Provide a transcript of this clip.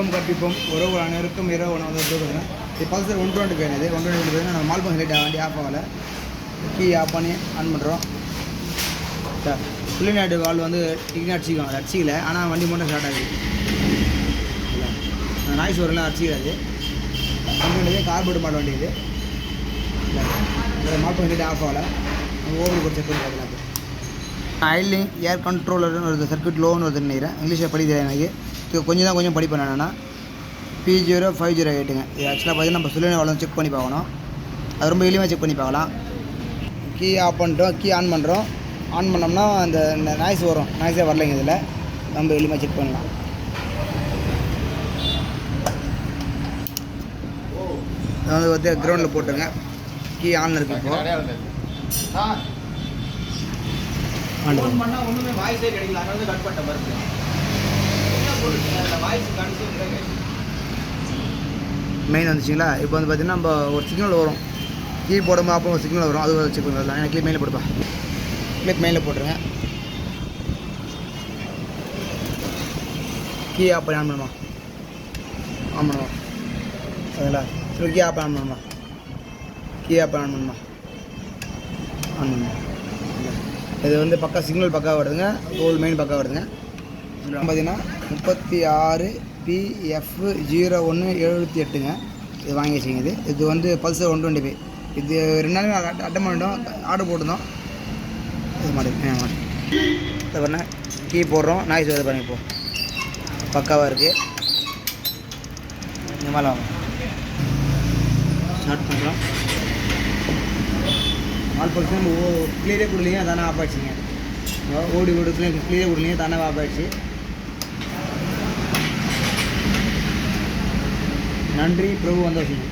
இன்பம் கற்பிப்போம் உறவு அனைவருக்கும் இரவு உணவு வந்து இது பல்சர் 120 இது 120 பார்த்தீங்கன்னா நம்ம மால்பம் லைட் வண்டி ஆஃப் ஆகலை கீ ஆஃப் பண்ணி ஆன் பண்ணுறோம் புள்ளிநாடு வால் வந்து டிக்கெட் அடிச்சிக்கலாம் அடிச்சிக்கல ஆனால் வண்டி மட்டும் ஸ்டார்ட் ஆகுது நாய்ஸ் வரலாம் அடிச்சிக்காது வண்டி கார்போர்டு மாட வண்டி இது மால்பம் லைட் ஆஃப் ஆகலை ஓவருக்கு ஒரு செக் பண்ணி பார்க்கலாம் ஆயிலிங் ஏர் கண்ட்ரோலர்னு வருது சர்க்யூட் லோன்னு வருதுன்னு நினைக்கிறேன் இங்கிலீஷில் படிக்கிறேன் எனக்கு கொஞ்சம் படிப்பேன் என்னென்னா P0508ங்க இது ஆக்சுவலாக பார்த்தீங்கன்னா நம்ம சொல்லின வளம் செக் பண்ணி பார்க்கணும் அது ரொம்ப எளிமையாக செக் பண்ணி பார்க்கலாம் கீ ஆஃப் பண்ணிட்டோம் கீ ஆன் பண்ணுறோம் ஆன் பண்ணோம்னா அந்த நாய்ஸ் வரும் நாய்ஸே வரலைங்க இதில் நம்ம எளிமையாக செக் பண்ணலாம் அது வந்து கிரவுண்டில் போட்டுருங்க கீ ஆன் இருக்குது இப்போ ஃபோன் பண்ணால் ஒன்றுமே வாய்ஸே கிடைக்கல அதனால கட் பண்ணிட்ட பாருங்க வாய்ஸ் மெயின் வந்துச்சுங்களா இப்போ வந்து பார்த்தீங்கன்னா நம்ம ஒரு சிக்னல் வரும் கீ போடும்போது அப்புறம் ஒரு சிக்னல் வரும் அது செக் பண்ணலாம் எனக்கு கிளிப் மெயிலில் போடுப்பா கிளிப் மெயிலில் போட்டுருங்க கீ ஆஃப் பண்ணி ஆன் பண்ணுமா ஆன் பண்ணுவோம் அதில் சரி கீ ஆஃப் ஆன் பண்ணுமா கீ ஆஃப் ஆன் பண்ணுமா ஆன் பண்ணுமா இது வந்து பக்கா சிக்னல் பக்கா வருதுங்க ரோல் மெயின் பக்கா வருதுங்க பார்த்தீங்கன்னா 36PF0178ங்க இது வாங்கி வச்சுங்க இது வந்து பல்சர் 125 இது 2 நாள் அட்டன் பண்ணிட்டோம் ஆர்டர் போட்டிருந்தோம் இது மாடல் மாடல் இதை பண்ண கீ போடுறோம் நாய்ஸ் வருது பாருங்க இப்போது பக்காவாக இருக்குது இந்த மாதிரி வாங்க ஸ்டார்ட் பண்ணுறோம் ஆல் பர்சன் கிளியரே கொடுலீங்க தானே ஆஃப் ஆகிடுச்சிங்க ஓடி கிளியரே கொடுலீங்க தானே ஆஃப் ஆகிடுச்சு நன்றி பிரபு வந்தாச்சுங்க